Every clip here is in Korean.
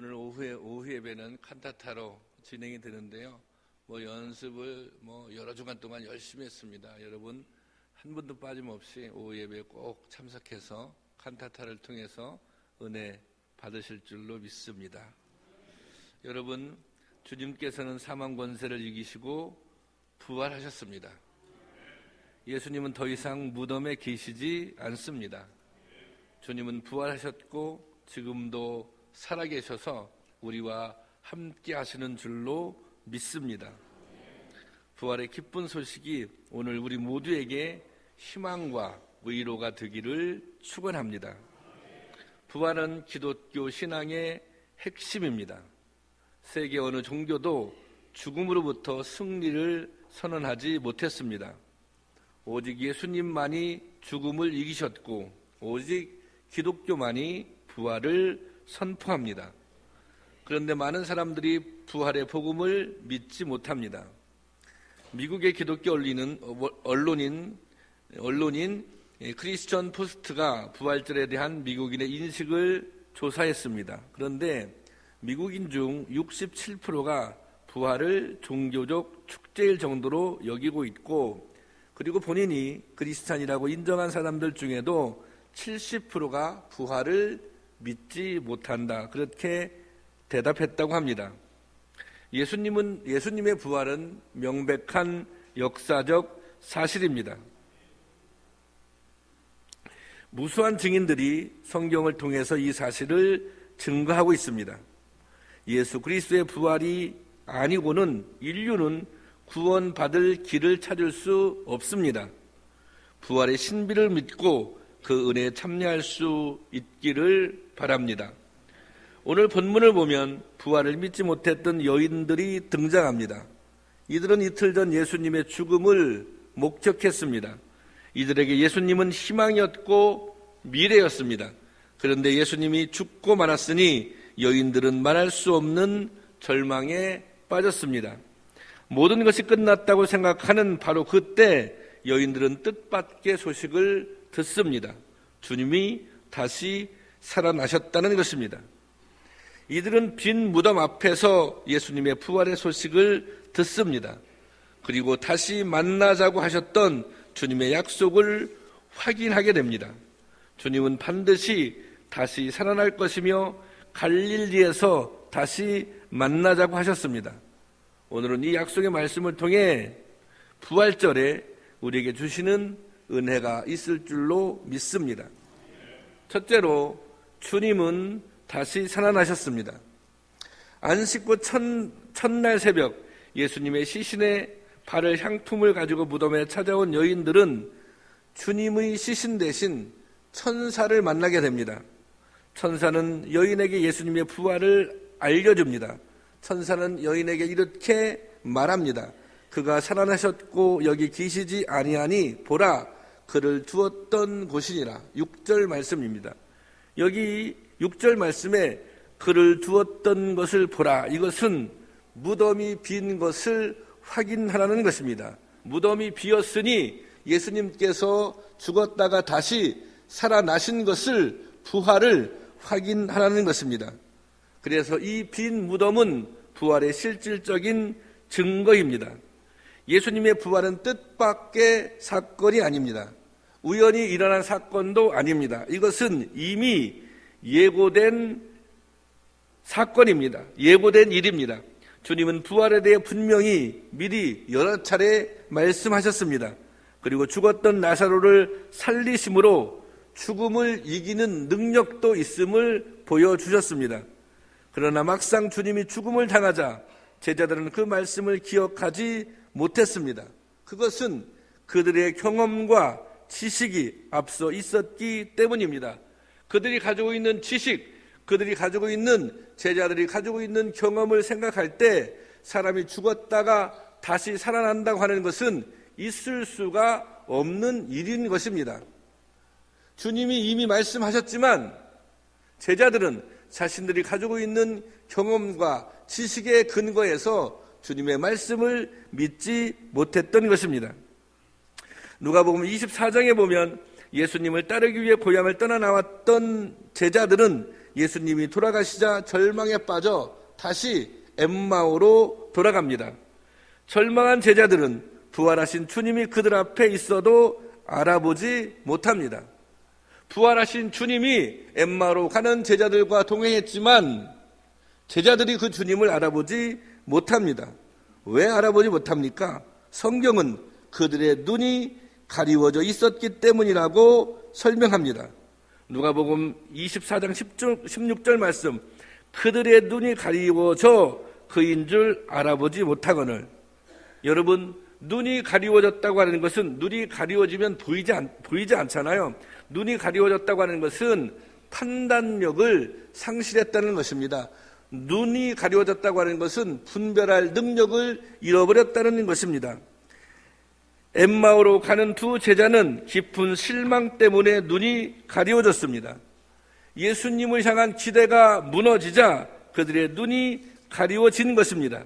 오늘 오후 예배는 칸타타로 진행이 되는데요. 연습을 여러 주간 동안 열심히 했습니다. 여러분 한 분도 빠짐없이 오후 예배에 꼭 참석해서 칸타타를 통해서 은혜 받으실 줄로 믿습니다. 여러분, 주님께서는 사망 권세를 이기시고 부활하셨습니다. 예수님은 더 이상 무덤에 계시지 않습니다. 주님은 부활하셨고 지금도 살아계셔서 우리와 함께 하시는 줄로 믿습니다. 부활의 기쁜 소식이 오늘 우리 모두에게 희망과 위로가 되기를 축원합니다. 부활은 기독교 신앙의 핵심입니다. 세계 어느 종교도 죽음으로부터 승리를 선언하지 못했습니다. 오직 예수님만이 죽음을 이기셨고 오직 기독교만이 부활을 선포합니다. 그런데 많은 사람들이 부활의 복음을 믿지 못합니다. 미국의 기독교 언론인 크리스천 포스트가 부활절에 대한 미국인의 인식을 조사했습니다. 그런데 미국인 중 67%가 부활을 종교적 축제일 정도로 여기고 있고, 그리고 본인이 크리스찬이라고 인정한 사람들 중에도 70%가 부활을 믿지 못한다, 그렇게 대답했다고 합니다. 예수님의 부활은 명백한 역사적 사실입니다. 무수한 증인들이 성경을 통해서 이 사실을 증거하고 있습니다. 예수 그리스도의 부활이 아니고는 인류는 구원받을 길을 찾을 수 없습니다. 부활의 신비를 믿고 그 은혜에 참여할 수 있기를 바랍니다. 오늘 본문을 보면 부활을 믿지 못했던 여인들이 등장합니다. 이들은 이틀 전 예수님의 죽음을 목격했습니다. 이들에게 예수님은 희망이었고 미래였습니다. 그런데 예수님이 죽고 말았으니 여인들은 말할 수 없는 절망에 빠졌습니다. 모든 것이 끝났다고 생각하는 바로 그때 여인들은 뜻밖의 소식을 듣습니다. 주님이 다시 살아나셨다는 것입니다. 이들은 빈 무덤 앞에서 예수님의 부활의 소식을 듣습니다. 그리고 다시 만나자고 하셨던 주님의 약속을 확인하게 됩니다. 주님은 반드시 다시 살아날 것이며 갈릴리에서 다시 만나자고 하셨습니다. 오늘은 이 약속의 말씀을 통해 부활절에 우리에게 주시는 은혜가 있을 줄로 믿습니다. 첫째로 주님은 다시 살아나셨습니다. 안식구 첫날 새벽 예수님의 시신에 발을 향품을 가지고 무덤에 찾아온 여인들은 주님의 시신 대신 천사를 만나게 됩니다. 천사는 여인에게 예수님의 부활을 알려줍니다. 천사는 여인에게 이렇게 말합니다. 그가 살아나셨고 여기 계시지 아니하니 보라, 그를 두었던 곳이니라. 6절 말씀입니다. 여기 6절 말씀에 그를 두었던 것을 보라, 이것은 무덤이 빈 것을 확인하라는 것입니다. 무덤이 비었으니 예수님께서 죽었다가 다시 살아나신 것을, 부활을 확인하라는 것입니다. 그래서 이 빈 무덤은 부활의 실질적인 증거입니다. 예수님의 부활은 뜻밖의 사건이 아닙니다. 우연히 일어난 사건도 아닙니다. 이것은 이미 예고된 사건입니다. 예고된 일입니다. 주님은 부활에 대해 분명히 미리 여러 차례 말씀하셨습니다. 그리고 죽었던 나사로를 살리심으로 죽음을 이기는 능력도 있음을 보여주셨습니다. 그러나 막상 주님이 죽음을 당하자 제자들은 그 말씀을 기억하지 못했습니다. 그것은 그들의 경험과 지식이 앞서 있었기 때문입니다. 그들이 가지고 있는 지식, 그들이 가지고 있는, 제자들이 가지고 있는 경험을 생각할 때 사람이 죽었다가 다시 살아난다고 하는 것은 있을 수가 없는 일인 것입니다. 주님이 이미 말씀하셨지만 제자들은 자신들이 가지고 있는 경험과 지식의 근거에서 주님의 말씀을 믿지 못했던 것입니다. 누가복음 24장에 보면 예수님을 따르기 위해 고향을 떠나 나왔던 제자들은 예수님이 돌아가시자 절망에 빠져 다시 엠마오로 돌아갑니다. 절망한 제자들은 부활하신 주님이 그들 앞에 있어도 알아보지 못합니다. 부활하신 주님이 엠마오로 가는 제자들과 동행했지만 제자들이 그 주님을 알아보지 못합니다. 왜 알아보지 못합니까? 성경은 그들의 눈이 가리워져 있었기 때문이라고 설명합니다. 누가복음 24장 16절 말씀, 그들의 눈이 가리워져 그인 줄 알아보지 못하거늘. 여러분, 눈이 가리워졌다고 하는 것은 눈이 가리워지면 보이지 않잖아요. 눈이 가리워졌다고 하는 것은 판단력을 상실했다는 것입니다. 눈이 가리워졌다고 하는 것은 분별할 능력을 잃어버렸다는 것입니다. 엠마오로 가는 두 제자는 깊은 실망 때문에 눈이 가리워졌습니다. 예수님을 향한 기대가 무너지자 그들의 눈이 가리워진 것입니다.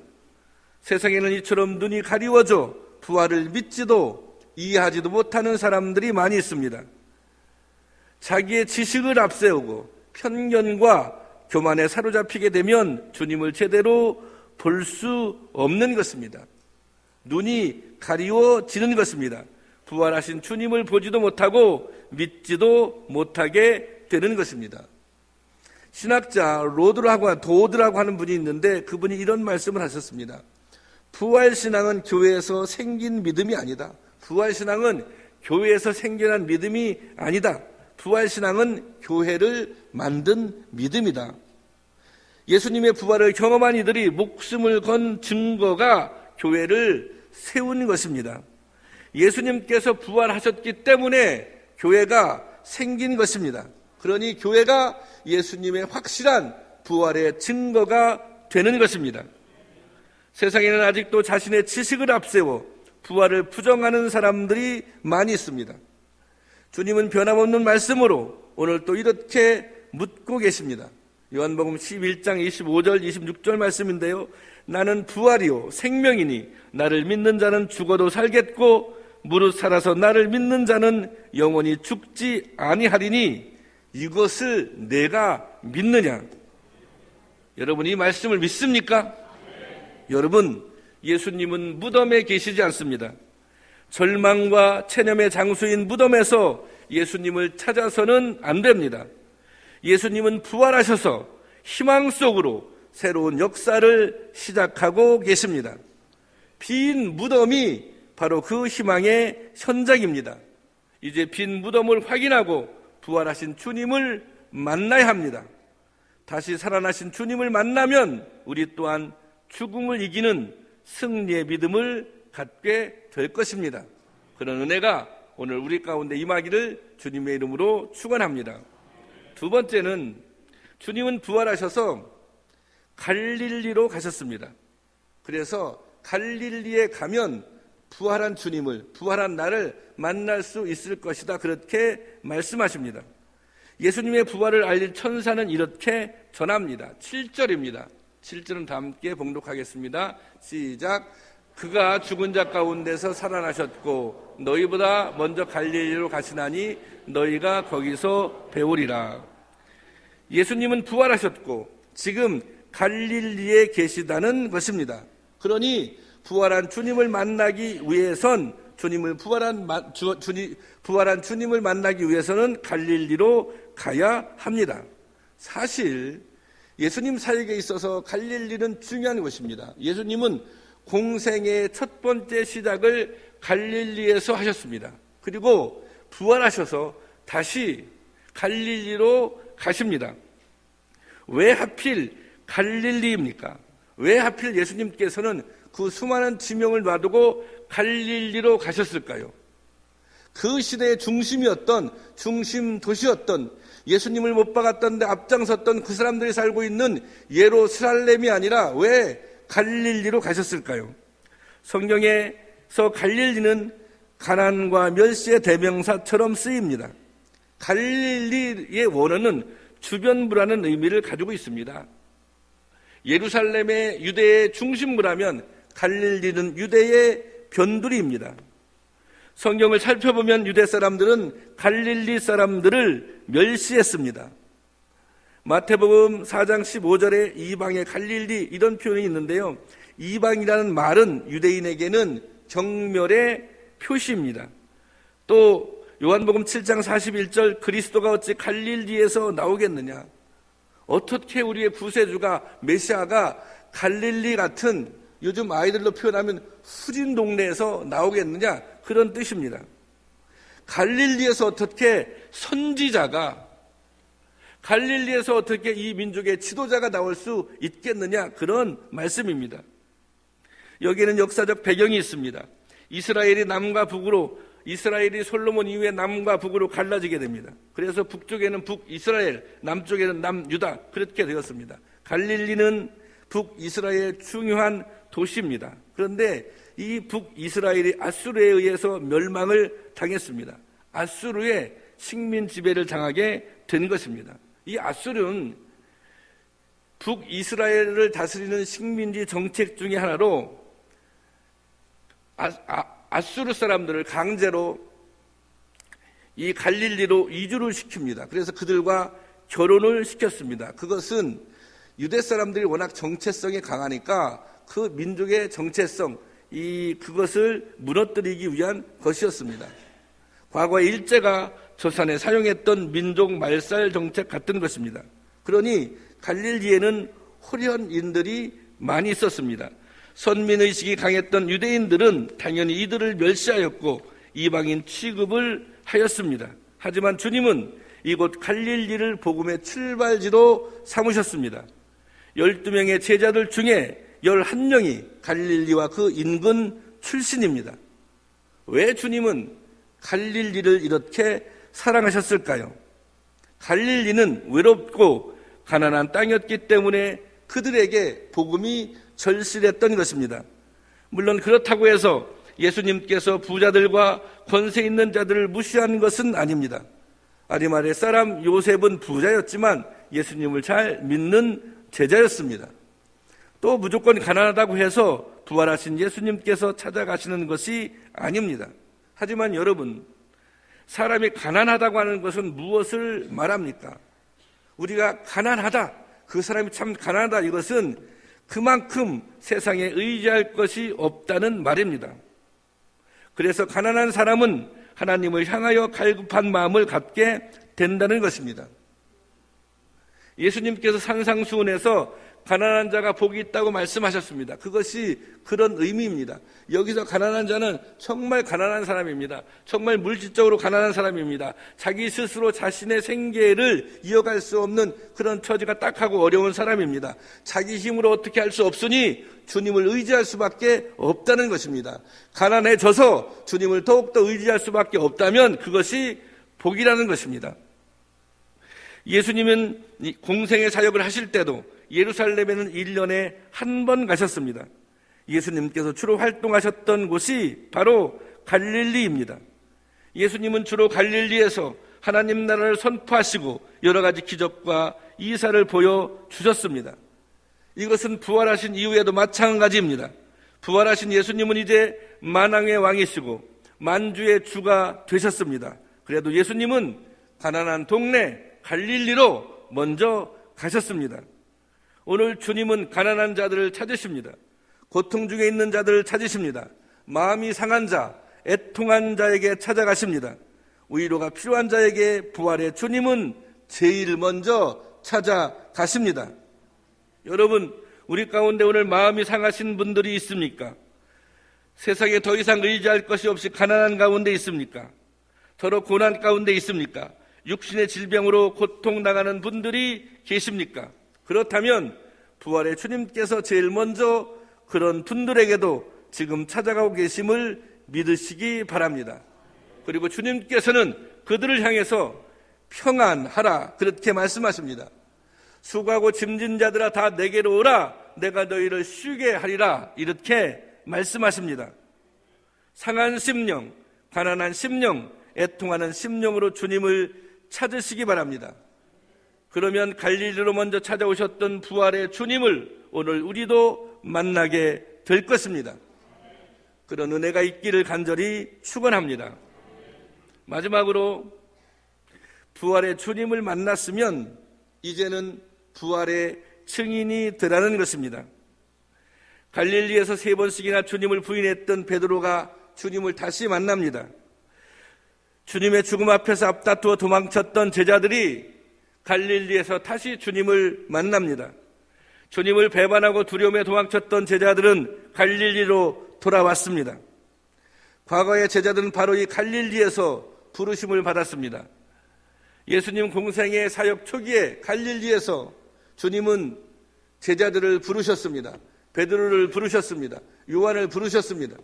세상에는 이처럼 눈이 가리워져 부활을 믿지도 이해하지도 못하는 사람들이 많이 있습니다. 자기의 지식을 앞세우고 편견과 교만에 사로잡히게 되면 주님을 제대로 볼 수 없는 것입니다. 눈이 가리워지는 것입니다. 부활하신 주님을 보지도 못하고 믿지도 못하게 되는 것입니다. 신학자 도드라고 하는 분이 있는데 그분이 이런 말씀을 하셨습니다. 부활신앙은 교회에서 생긴 믿음이 아니다. 부활신앙은 교회에서 생겨난 믿음이 아니다. 부활신앙은 교회를 만든 믿음이다. 예수님의 부활을 경험한 이들이 목숨을 건 증거가 교회를 세운 것입니다. 예수님께서 부활하셨기 때문에 교회가 생긴 것입니다. 그러니 교회가 예수님의 확실한 부활의 증거가 되는 것입니다. 세상에는 아직도 자신의 지식을 앞세워 부활을 부정하는 사람들이 많이 있습니다. 주님은 변함없는 말씀으로 오늘 또 이렇게 묻고 계십니다. 요한복음 11장 25절 26절 말씀인데요. 나는 부활이요 생명이니 나를 믿는 자는 죽어도 살겠고 무릇 살아서 나를 믿는 자는 영원히 죽지 아니하리니 이것을 내가 믿느냐? 여러분 이 말씀을 믿습니까? 여러분 예수님은 무덤에 계시지 않습니다. 절망과 체념의 장소인 무덤에서 예수님을 찾아서는 안 됩니다. 예수님은 부활하셔서 희망 속으로 새로운 역사를 시작하고 계십니다. 빈 무덤이 바로 그 희망의 현장입니다. 이제 빈 무덤을 확인하고 부활하신 주님을 만나야 합니다. 다시 살아나신 주님을 만나면 우리 또한 죽음을 이기는 승리의 믿음을 갖게 될 것입니다. 그런 은혜가 오늘 우리 가운데 임하기를 주님의 이름으로 축원합니다. 두 번째는 주님은 부활하셔서 갈릴리로 가셨습니다. 그래서 갈릴리에 가면 부활한 주님을, 부활한 나를 만날 수 있을 것이다. 그렇게 말씀하십니다. 예수님의 부활을 알릴 천사는 이렇게 전합니다. 7절입니다. 7절은 다 함께 봉독하겠습니다. 시작. 그가 죽은 자 가운데서 살아나셨고 너희보다 먼저 갈릴리로 가시나니 너희가 거기서 배우리라. 예수님은 부활하셨고 지금 갈릴리에 계시다는 것입니다. 그러니 부활한 주님을 만나기 위해선 부활한 주님을 만나기 위해서는 갈릴리로 가야 합니다. 사실 예수님 사역에 있어서 갈릴리는 중요한 것입니다. 예수님은 공생의 첫 번째 시작을 갈릴리에서 하셨습니다. 그리고 부활하셔서 다시 갈릴리로 가십니다. 왜 하필 갈릴리입니까? 왜 하필 예수님께서는 그 수많은 지명을 놔두고 갈릴리로 가셨을까요? 그 시대의 중심 도시였던 예수님을 못 박았던 데 앞장섰던 그 사람들이 살고 있는 예루살렘이 아니라 왜 갈릴리로 가셨을까요? 성경에서 갈릴리는 가난과 멸시의 대명사처럼 쓰입니다. 갈릴리의 원어는 주변부라는 의미를 가지고 있습니다. 예루살렘의 유대의 중심부라면 갈릴리는 유대의 변두리입니다. 성경을 살펴보면 유대 사람들은 갈릴리 사람들을 멸시했습니다. 마태복음 4장 15절에 이방의 갈릴리 이런 표현이 있는데요. 이방이라는 말은 유대인에게는 경멸의 표시입니다. 또 요한복음 7장 41절 그리스도가 어찌 갈릴리에서 나오겠느냐. 어떻게 우리의 구세주가 메시아가 갈릴리 같은 요즘 아이들로 표현하면 후진 동네에서 나오겠느냐 그런 뜻입니다. 갈릴리에서 어떻게 선지자가 갈릴리에서 어떻게 이 민족의 지도자가 나올 수 있겠느냐 그런 말씀입니다. 여기에는 역사적 배경이 있습니다. 이스라엘이 남과 북으로 이스라엘이 솔로몬 이후에 남과 북으로 갈라지게 됩니다. 그래서 북쪽에는 북이스라엘, 남쪽에는 남유다 그렇게 되었습니다. 갈릴리는 북이스라엘의 중요한 도시입니다. 그런데 이 북이스라엘이 아수르에 의해서 멸망을 당했습니다. 아수르의 식민 지배를 당하게 된 것입니다. 이 아수르는 북이스라엘을 다스리는 식민지 정책 중에 하나로 아수르 사람들을 강제로 이 갈릴리로 이주를 시킵니다. 그래서 그들과 결혼을 시켰습니다. 그것은 유대 사람들이 워낙 정체성이 강하니까 그 민족의 정체성, 그것을 무너뜨리기 위한 것이었습니다. 과거 일제가 조선에 사용했던 민족 말살 정책 같은 것입니다. 그러니 갈릴리에는 호련인들이 많이 있었습니다. 선민의식이 강했던 유대인들은 당연히 이들을 멸시하였고 이방인 취급을 하였습니다. 하지만 주님은 이곳 갈릴리를 복음의 출발지로 삼으셨습니다. 12명의 제자들 중에 11명이 갈릴리와 그 인근 출신입니다. 왜 주님은 갈릴리를 이렇게 사랑하셨을까요? 갈릴리는 외롭고 가난한 땅이었기 때문에 그들에게 복음이 절실했던 것입니다. 물론 그렇다고 해서 예수님께서 부자들과 권세 있는 자들을 무시한 것은 아닙니다. 아리마대 사람 요셉은 부자였지만 예수님을 잘 믿는 제자였습니다. 또 무조건 가난하다고 해서 부활하신 예수님께서 찾아가시는 것이 아닙니다. 하지만 여러분, 사람이 가난하다고 하는 것은 무엇을 말합니까? 우리가 가난하다, 그 사람이 참 가난하다, 이것은 그만큼 세상에 의지할 것이 없다는 말입니다. 그래서 가난한 사람은 하나님을 향하여 갈급한 마음을 갖게 된다는 것입니다. 예수님께서 산상수훈에서 가난한 자가 복이 있다고 말씀하셨습니다. 그것이 그런 의미입니다. 여기서 가난한 자는 정말 가난한 사람입니다. 정말 물질적으로 가난한 사람입니다. 자기 스스로 자신의 생계를 이어갈 수 없는 그런 처지가 딱하고 어려운 사람입니다. 자기 힘으로 어떻게 할 수 없으니 주님을 의지할 수밖에 없다는 것입니다. 가난해져서 주님을 더욱더 의지할 수밖에 없다면 그것이 복이라는 것입니다. 예수님은 공생의 사역을 하실 때도 예루살렘에는 1년에 한 번 가셨습니다. 예수님께서 주로 활동하셨던 곳이 바로 갈릴리입니다. 예수님은 주로 갈릴리에서 하나님 나라를 선포하시고 여러 가지 기적과 이사를 보여주셨습니다. 이것은 부활하신 이후에도 마찬가지입니다. 부활하신 예수님은 이제 만왕의 왕이시고 만주의 주가 되셨습니다. 그래도 예수님은 가난한 동네 갈릴리로 먼저 가셨습니다. 오늘 주님은 가난한 자들을 찾으십니다. 고통 중에 있는 자들을 찾으십니다. 마음이 상한 자, 애통한 자에게 찾아가십니다. 위로가 필요한 자에게 부활의 주님은 제일 먼저 찾아가십니다. 여러분, 우리 가운데 오늘 마음이 상하신 분들이 있습니까? 세상에 더 이상 의지할 것이 없이 가난한 가운데 있습니까? 서로 고난 가운데 있습니까? 육신의 질병으로 고통당하는 분들이 계십니까? 그렇다면 부활의 주님께서 제일 먼저 그런 분들에게도 지금 찾아가고 계심을 믿으시기 바랍니다. 그리고 주님께서는 그들을 향해서 평안하라 그렇게 말씀하십니다. 수고하고 짐진 자들아 다 내게로 오라 내가 너희를 쉬게 하리라 이렇게 말씀하십니다. 상한 심령, 가난한 심령, 애통하는 심령으로 주님을 찾으시기 바랍니다. 그러면 갈릴리로 먼저 찾아오셨던 부활의 주님을 오늘 우리도 만나게 될 것입니다. 그런 은혜가 있기를 간절히 축원합니다. 마지막으로 부활의 주님을 만났으면 이제는 부활의 증인이 되라는 것입니다. 갈릴리에서 3번씩이나 주님을 부인했던 베드로가 주님을 다시 만납니다. 주님의 죽음 앞에서 앞다투어 도망쳤던 제자들이 갈릴리에서 다시 주님을 만납니다. 주님을 배반하고 두려움에 도망쳤던 제자들은 갈릴리로 돌아왔습니다. 과거의 제자들은 바로 이 갈릴리에서 부르심을 받았습니다. 예수님 공생의 사역 초기에 갈릴리에서 주님은 제자들을 부르셨습니다. 베드로를 부르셨습니다. 요한을 부르셨습니다.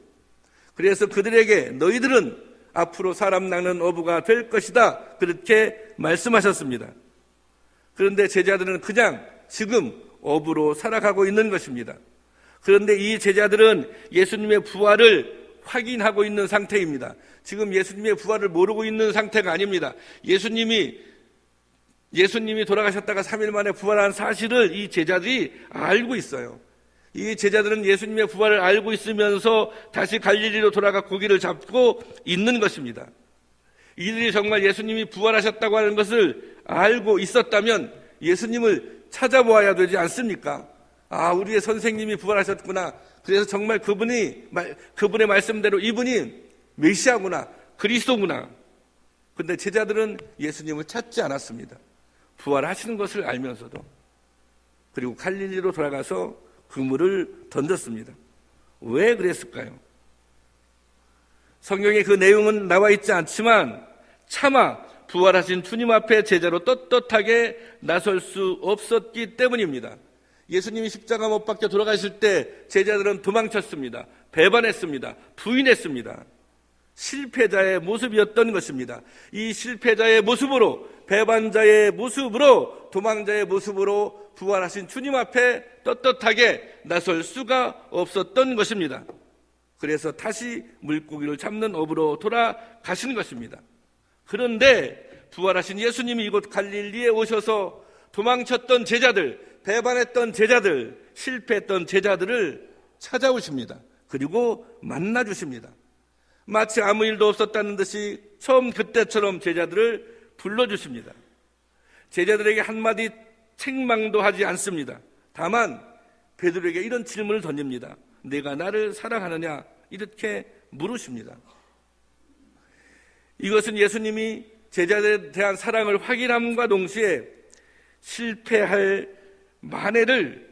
그래서 그들에게 너희들은 앞으로 사람 낚는 어부가 될 것이다, 그렇게 말씀하셨습니다. 그런데 제자들은 그냥 지금 어부로 살아가고 있는 것입니다. 그런데 이 제자들은 예수님의 부활을 확인하고 있는 상태입니다. 지금 예수님의 부활을 모르고 있는 상태가 아닙니다. 예수님이 돌아가셨다가 3일 만에 부활한 사실을 이 제자들이 알고 있어요. 이 제자들은 예수님의 부활을 알고 있으면서 다시 갈릴리로 돌아가 고기를 잡고 있는 것입니다. 이들이 정말 예수님이 부활하셨다고 하는 것을 알고 있었다면 예수님을 찾아보아야 되지 않습니까? 아, 우리의 선생님이 부활하셨구나. 그래서 정말 그분의 말씀대로 이분이 메시아구나, 그리스도구나. 그런데 제자들은 예수님을 찾지 않았습니다. 부활하시는 것을 알면서도. 그리고 갈릴리로 돌아가서 그물을 던졌습니다. 왜 그랬을까요? 성경에 그 내용은 나와 있지 않지만 차마 부활하신 주님 앞에 제자로 떳떳하게 나설 수 없었기 때문입니다. 예수님이 십자가 못 박혀 돌아가실 때 제자들은 도망쳤습니다. 배반했습니다. 부인했습니다. 실패자의 모습이었던 것입니다. 이 실패자의 모습으로, 배반자의 모습으로, 도망자의 모습으로 부활하신 주님 앞에 떳떳하게 나설 수가 없었던 것입니다. 그래서 다시 물고기를 잡는 업으로 돌아가신 것입니다. 그런데 부활하신 예수님이 이곳 갈릴리에 오셔서 도망쳤던 제자들, 배반했던 제자들, 실패했던 제자들을 찾아오십니다. 그리고 만나주십니다. 마치 아무 일도 없었다는 듯이 처음 그때처럼 제자들을 불러주십니다. 제자들에게 한마디 책망도 하지 않습니다. 다만 베드로에게 이런 질문을 던집니다. 내가 나를 사랑하느냐? 이렇게 물으십니다. 이것은 예수님이 제자들에 대한 사랑을 확인함과 동시에 실패를 만회할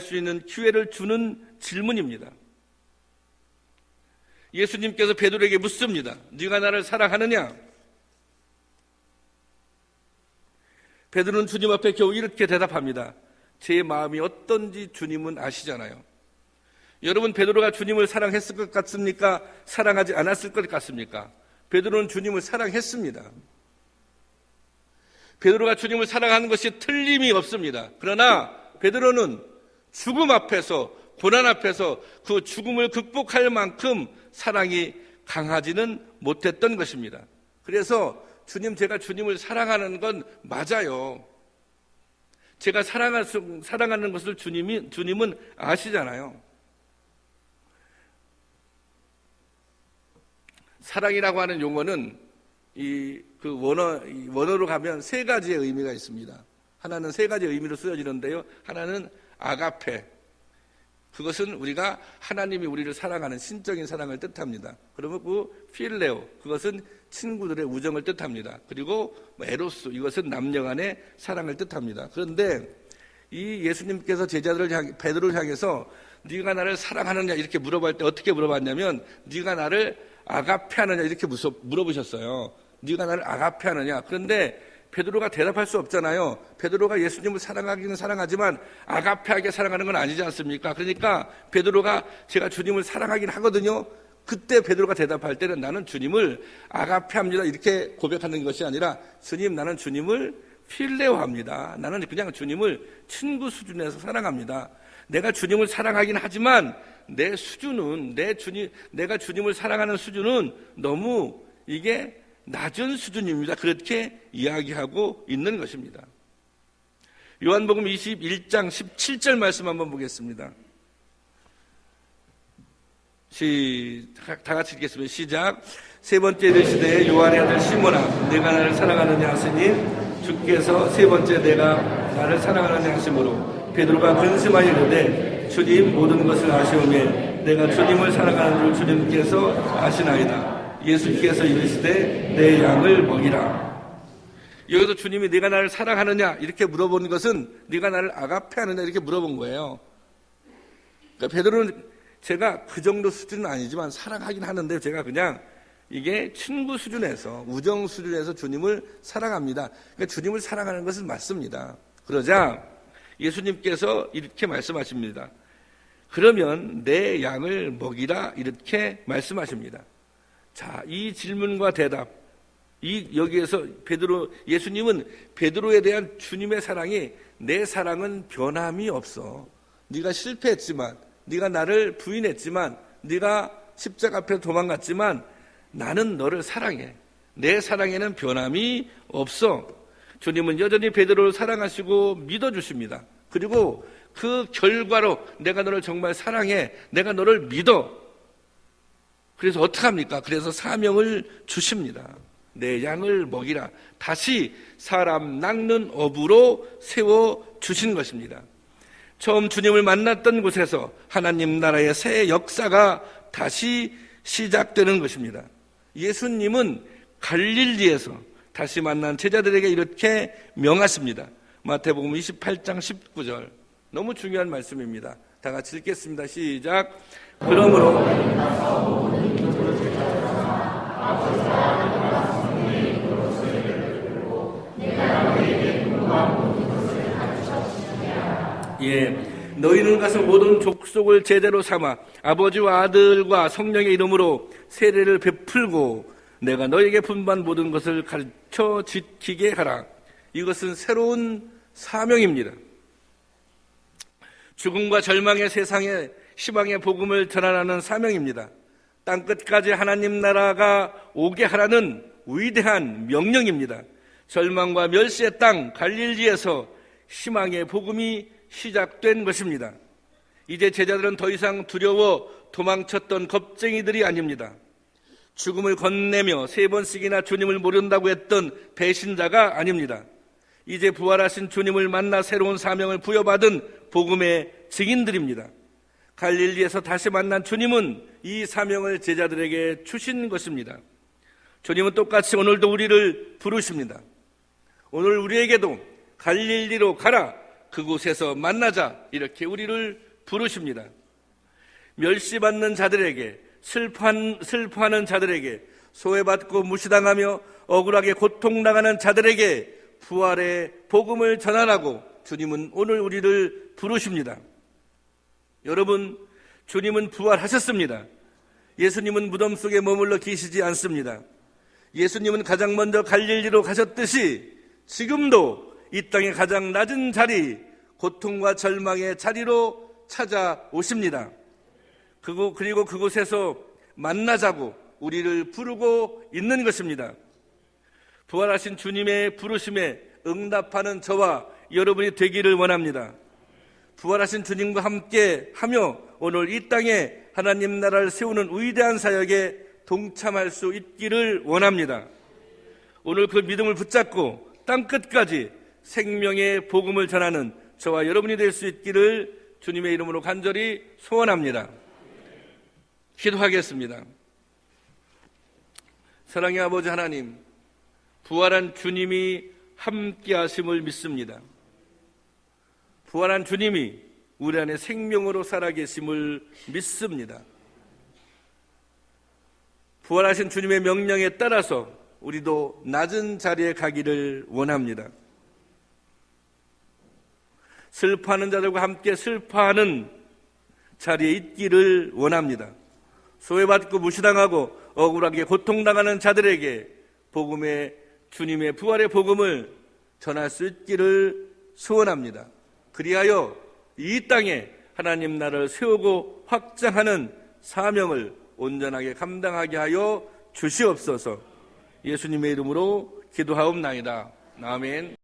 수 있는 기회를 주는 질문입니다. 예수님께서 베드로에게 묻습니다. 네가 나를 사랑하느냐? 베드로는 주님 앞에 겨우 이렇게 대답합니다. 제 마음이 어떤지 주님은 아시잖아요. 여러분, 베드로가 주님을 사랑했을 것 같습니까? 사랑하지 않았을 것 같습니까? 베드로는 주님을 사랑했습니다. 베드로가 주님을 사랑하는 것이 틀림이 없습니다. 그러나 베드로는 죽음 앞에서, 고난 앞에서 그 죽음을 극복할 만큼 사랑이 강하지는 못했던 것입니다. 그래서 제가 주님을 사랑하는 건 맞아요. 제가 사랑하는 것을 주님은 아시잖아요. 사랑이라고 하는 용어는 원어로 가면 3가지의 의미가 있습니다. 하나는 3가지의 의미로 쓰여지는데요. 하나는 아가페. 그것은 우리가 하나님이 우리를 사랑하는 신적인 사랑을 뜻합니다. 그러면 필레오. 그것은 친구들의 우정을 뜻합니다. 그리고 에로스. 이것은 남녀 간의 사랑을 뜻합니다. 그런데 이 예수님께서 베드로를 향해서 네가 나를 사랑하느냐 이렇게 물어볼 때 어떻게 물어봤냐면 네가 나를 아가페하느냐 이렇게 물어보셨어요. 네가 나를 아가페하느냐. 그런데 베드로가 대답할 수 없잖아요. 베드로가 예수님을 사랑하기는 사랑하지만 아가페하게 사랑하는 건 아니지 않습니까? 그러니까 베드로가 제가 주님을 사랑하긴 하거든요. 그때 베드로가 대답할 때는 나는 주님을 아가페합니다 이렇게 고백하는 것이 아니라 주님, 나는 주님을 필레오합니다. 나는 그냥 주님을 친구 수준에서 사랑합니다. 내가 주님을 사랑하긴 하지만 내 수준은 내가 주님을 사랑하는 수준은 너무 이게 낮은 수준입니다. 그렇게 이야기하고 있는 것입니다. 요한복음 21장 17절 말씀 한번 보겠습니다. 다 같이 읽겠습니다. 시작. 세 번째 이르시되 요한의 아들 시몬아, 내가 나를 사랑하느냐 하시니 주께 예수께서 세 번째 내가 나를 사랑하는 하심으로 베드로가 근심하여 이르되 주님 모든 것을 아시오매 내가 주님을 사랑하는 줄 주님께서 아시나이다. 예수께서 이르시되 내 양을 먹이라. 여기서 주님이 네가 나를 사랑하느냐 이렇게 물어본 것은 네가 나를 아가페하느냐 이렇게 물어본 거예요. 그러니까 베드로는 제가 그 정도 수준은 아니지만 사랑하긴 하는데 제가 그냥 이게 친구 수준에서 우정 수준에서 주님을 사랑합니다. 그러니까 주님을 사랑하는 것은 맞습니다. 그러자 예수님께서 이렇게 말씀하십니다. 그러면 내 양을 먹이라 이렇게 말씀하십니다. 자, 이 질문과 대답, 여기에서 예수님은 베드로에 대한 주님의 사랑이 내 사랑은 변함이 없어. 네가 실패했지만, 네가 나를 부인했지만, 네가 십자가 앞에 도망갔지만 나는 너를 사랑해. 내 사랑에는 변함이 없어. 주님은 여전히 베드로를 사랑하시고 믿어주십니다. 그리고 그 결과로 내가 너를 정말 사랑해. 내가 너를 믿어. 그래서 어떡합니까? 그래서 사명을 주십니다. 내 양을 먹이라. 다시 사람 낚는 업으로 세워주신 것입니다. 처음 주님을 만났던 곳에서 하나님 나라의 새 역사가 다시 시작되는 것입니다. 예수님은 갈릴리에서 다시 만난 제자들에게 이렇게 명하십니다. 마태복음 28장 19절. 너무 중요한 말씀입니다. 다 같이 읽겠습니다. 시작. 그러므로 너희는 가서 모든 족속을 제대로 삼아 아버지와 아들과 성령의 이름으로 세례를 베풀고 내가 너희에게 분반 모든 것을 가르쳐 지키게 하라. 이것은 새로운 사명입니다. 죽음과 절망의 세상에 희망의 복음을 전하라는 사명입니다. 땅끝까지 하나님 나라가 오게 하라는 위대한 명령입니다. 절망과 멸시의 땅 갈릴리에서 희망의 복음이 시작된 것입니다. 이제 제자들은 더 이상 두려워 도망쳤던 겁쟁이들이 아닙니다. 죽음을 건네며 3번씩이나 주님을 모른다고 했던 배신자가 아닙니다. 이제 부활하신 주님을 만나 새로운 사명을 부여받은 복음의 증인들입니다. 갈릴리에서 다시 만난 주님은 이 사명을 제자들에게 주신 것입니다. 주님은 똑같이 오늘도 우리를 부르십니다. 오늘 우리에게도 갈릴리로 가라, 그곳에서 만나자, 이렇게 우리를 부르십니다. 멸시받는 자들에게, 슬퍼하는 자들에게, 소외받고 무시당하며 억울하게 고통당하는 자들에게 부활의 복음을 전하라고 주님은 오늘 우리를 부르십니다. 여러분, 주님은 부활하셨습니다. 예수님은 무덤 속에 머물러 계시지 않습니다. 예수님은 가장 먼저 갈릴리로 가셨듯이 지금도 이 땅의 가장 낮은 자리, 고통과 절망의 자리로 찾아오십니다. 그리고 그곳에서 만나자고 우리를 부르고 있는 것입니다. 부활하신 주님의 부르심에 응답하는 저와 여러분이 되기를 원합니다. 부활하신 주님과 함께 하며 오늘 이 땅에 하나님 나라를 세우는 위대한 사역에 동참할 수 있기를 원합니다. 오늘 그 믿음을 붙잡고 땅끝까지 생명의 복음을 전하는 저와 여러분이 될 수 있기를 주님의 이름으로 간절히 소원합니다. 기도하겠습니다. 사랑의 아버지 하나님, 부활한 주님이 함께 하심을 믿습니다. 부활한 주님이 우리 안에 생명으로 살아계심을 믿습니다. 부활하신 주님의 명령에 따라서 우리도 낮은 자리에 가기를 원합니다. 슬퍼하는 자들과 함께 슬퍼하는 자리에 있기를 원합니다. 소외받고 무시당하고 억울하게 고통당하는 자들에게 주님의 부활의 복음을 전할 수 있기를 소원합니다. 그리하여 이 땅에 하나님 나라를 세우고 확장하는 사명을 온전하게 감당하게 하여 주시옵소서. 예수님의 이름으로 기도하옵나이다. 아멘.